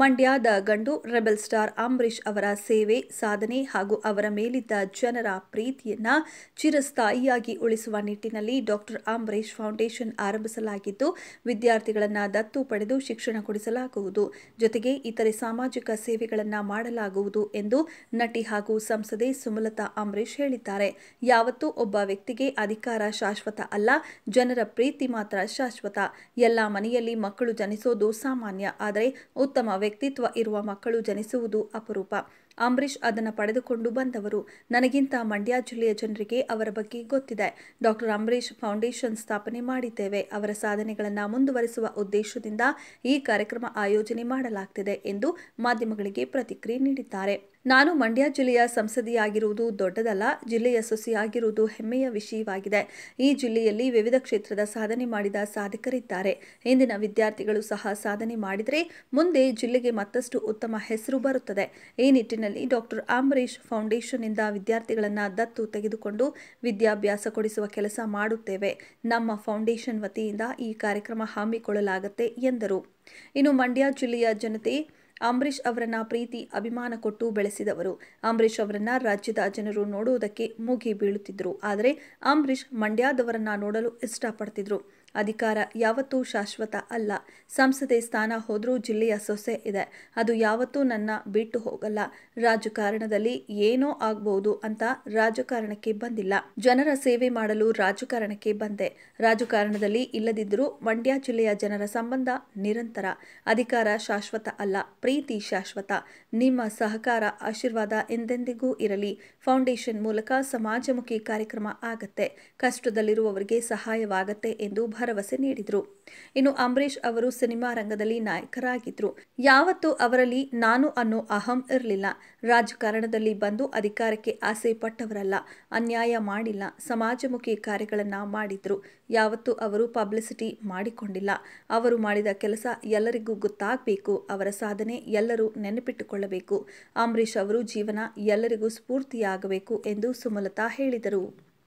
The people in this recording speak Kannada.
ಮಂಡ್ಯದ ಗಂಡು ರೆಬೆಲ್ ಸ್ಟಾರ್ ಅಂಬರೀಶ್ ಅವರ ಸೇವೆ, ಸಾಧನೆ ಹಾಗೂ ಅವರ ಮೇಲಿದ್ದ ಜನರ ಪ್ರೀತಿಯನ್ನ ಚಿರಸ್ಥಾಯಿಯಾಗಿ ಉಳಿಸುವ ನಿಟ್ಟಿನಲ್ಲಿ ಡಾಕ್ಟರ್ ಅಂಬರೀಶ್ ಫೌಂಡೇಶನ್ ಆರಂಭಿಸಲಾಗಿದ್ದು, ವಿದ್ಯಾರ್ಥಿಗಳನ್ನು ದತ್ತು ಪಡೆದು ಶಿಕ್ಷಣ ಕೊಡಿಸಲಾಗುವುದು. ಜೊತೆಗೆ ಇತರೆ ಸಾಮಾಜಿಕ ಸೇವೆಗಳನ್ನು ಮಾಡಲಾಗುವುದು ಎಂದು ನಟಿ ಹಾಗೂ ಸಂಸದೆ ಸುಮಲತಾ ಅಂಬರೀಶ್ ಹೇಳಿದ್ದಾರೆ. ಯಾವತ್ತೂ ಒಬ್ಬ ವ್ಯಕ್ತಿಗೆ ಅಧಿಕಾರ ಶಾಶ್ವತ ಅಲ್ಲ, ಜನರ ಪ್ರೀತಿ ಮಾತ್ರ ಶಾಶ್ವತ. ಎಲ್ಲ ಮನೆಯಲ್ಲಿ ಮಕ್ಕಳು ಜನಿಸೋದು ಸಾಮಾನ್ಯ, ಆದರೆ ಉತ್ತಮ ವ್ಯಕ್ತಿತ್ವ ಇರುವ ಮಕ್ಕಳು ಜನಿಸುವುದು ಅಪರೂಪ. ಅಂಬರೀಶ್ ಅದನ್ನು ಪಡೆದುಕೊಂಡು ಬಂದವರು. ನನಗಿಂತ ಮಂಡ್ಯ ಜಿಲ್ಲೆಯ ಜನರಿಗೆ ಅವರ ಬಗ್ಗೆ ಗೊತ್ತಿದೆ. ಡಾಕ್ಟರ್ ಅಂಬರೀಶ್ ಫೌಂಡೇಶನ್ ಸ್ಥಾಪನೆ ಮಾಡಿದ್ದೇವೆ. ಅವರ ಸಾಧನೆಗಳನ್ನು ಮುಂದುವರಿಸುವ ಉದ್ದೇಶದಿಂದ ಈ ಕಾರ್ಯಕ್ರಮ ಆಯೋಜನೆ ಮಾಡಲಾಗ್ತಿದೆ ಎಂದು ಮಾಧ್ಯಮಗಳಿಗೆ ಪ್ರತಿಕ್ರಿಯೆ ನೀಡಿದ್ದಾರೆ. ನಾನು ಮಂಡ್ಯ ಜಿಲ್ಲೆಯ ಸಂಸದೆಯಾಗಿರುವುದು ದೊಡ್ಡದಲ್ಲ, ಜಿಲ್ಲೆಯ ಸೊಸೆಯಾಗಿರುವುದು ಹೆಮ್ಮೆಯ ವಿಷಯವಾಗಿದೆ. ಈ ಜಿಲ್ಲೆಯಲ್ಲಿ ವಿವಿಧ ಕ್ಷೇತ್ರದ ಸಾಧನೆ ಮಾಡಿದ ಸಾಧಕರಿದ್ದಾರೆ. ಇಂದಿನ ವಿದ್ಯಾರ್ಥಿಗಳು ಸಹ ಸಾಧನೆ ಮಾಡಿದರೆ ಮುಂದೆ ಜಿಲ್ಲೆಗೆ ಮತ್ತಷ್ಟು ಉತ್ತಮ ಹೆಸರು ಬರುತ್ತದೆ. ಈ ನಿಟ್ಟಿನಲ್ಲಿ ಡಾಕ್ಟರ್ ಅಂಬರೀಶ್ ಫೌಂಡೇಶನ್ನಿಂದ ವಿದ್ಯಾರ್ಥಿಗಳನ್ನು ದತ್ತು ತೆಗೆದುಕೊಂಡು ವಿದ್ಯಾಭ್ಯಾಸ ಕೊಡಿಸುವ ಕೆಲಸ ಮಾಡುತ್ತೇವೆ. ನಮ್ಮ ಫೌಂಡೇಶನ್ ವತಿಯಿಂದ ಈ ಕಾರ್ಯಕ್ರಮ ಹಮ್ಮಿಕೊಳ್ಳಲಾಗುತ್ತೆ ಎಂದರು. ಇನ್ನು ಮಂಡ್ಯ ಜಿಲ್ಲೆಯ ಜನತೆ ಅಂಬರೀಶ್ ಅವರನ್ನ ಪ್ರೀತಿ ಅಭಿಮಾನ ಕೊಟ್ಟು ಬೆಳೆಸಿದವರು. ಅಂಬರೀಶ್ ಅವರನ್ನ ರಾಜ್ಯದ ಜನರು ನೋಡುವುದಕ್ಕೆ ಮುಗಿ ಬೀಳುತ್ತಿದ್ರು. ಆದರೆ ಅಂಬರೀಶ್ ಮಂಡ್ಯದವರನ್ನ ನೋಡಲು ಇಷ್ಟಪಡ್ತಿದ್ರು. ಅಧಿಕಾರ ಯಾವತ್ತೂ ಶಾಶ್ವತ ಅಲ್ಲ. ಸಂಸದೆ ಸ್ಥಾನ ಹೋದ್ರೂ ಜಿಲ್ಲೆಯ ಸೊಸೆ ಇದೆ, ಅದು ಯಾವತ್ತೂ ನನ್ನ ಬಿಟ್ಟು ಹೋಗಲ್ಲ. ರಾಜಕಾರಣದಲ್ಲಿ ಏನೋ ಆಗ್ಬಹುದು ಅಂತ ರಾಜಕಾರಣಕ್ಕೆ ಬಂದಿಲ್ಲ. ಜನರ ಸೇವೆ ಮಾಡಲು ರಾಜಕಾರಣಕ್ಕೆ ಬಂದೆ. ರಾಜಕಾರಣದಲ್ಲಿ ಇಲ್ಲದಿದ್ದರೂ ಮಂಡ್ಯ ಜಿಲ್ಲೆಯ ಜನರ ಸಂಬಂಧ ನಿರಂತರ. ಅಧಿಕಾರ ಶಾಶ್ವತ ಅಲ್ಲ, ಪ್ರೀತಿ ಶಾಶ್ವತ. ನಿಮ್ಮ ಸಹಕಾರ, ಆಶೀರ್ವಾದ ಎಂದೆಂದಿಗೂ ಇರಲಿ. ಫೌಂಡೇಶನ್ ಮೂಲಕ ಸಮಾಜಮುಖಿ ಕಾರ್ಯಕ್ರಮ ಆಗತ್ತೆ, ಕಷ್ಟದಲ್ಲಿರುವವರಿಗೆ ಸಹಾಯವಾಗತ್ತೆ ಎಂದು ಭರವಸೆ ನೀಡಿದರು. ಇನ್ನು ಅಂಬರೀಶ್ ಅವರು ಸಿನಿಮಾ ರಂಗದಲ್ಲಿ ನಾಯಕರಾಗಿದ್ರು. ಯಾವತ್ತೂ ಅವರಲ್ಲಿ ನಾನು ಅನ್ನೋ ಅಹಂ ಇರಲಿಲ್ಲ. ರಾಜಕಾರಣದಲ್ಲಿ ಬಂದು ಅಧಿಕಾರಕ್ಕೆ ಆಸೆ ಪಟ್ಟವರಲ್ಲ, ಅನ್ಯಾಯ ಮಾಡಿಲ್ಲ, ಸಮಾಜಮುಖಿ ಕಾರ್ಯಗಳನ್ನ ಮಾಡಿದ್ರು. ಯಾವತ್ತೂ ಅವರು ಪಬ್ಲಿಸಿಟಿ ಮಾಡಿಕೊಂಡಿಲ್ಲ. ಅವರು ಮಾಡಿದ ಕೆಲಸ ಎಲ್ಲರಿಗೂ ಗೊತ್ತಾಗಬೇಕು, ಅವರ ಸಾಧನೆ ಎಲ್ಲರೂ ನೆನಪಿಟ್ಟುಕೊಳ್ಳಬೇಕು. ಅಂಬರೀಶ್ ಅವರು ಜೀವನ ಎಲ್ಲರಿಗೂ ಸ್ಫೂರ್ತಿಯಾಗಬೇಕು ಎಂದು ಸುಮಲತಾ ಹೇಳಿದರು.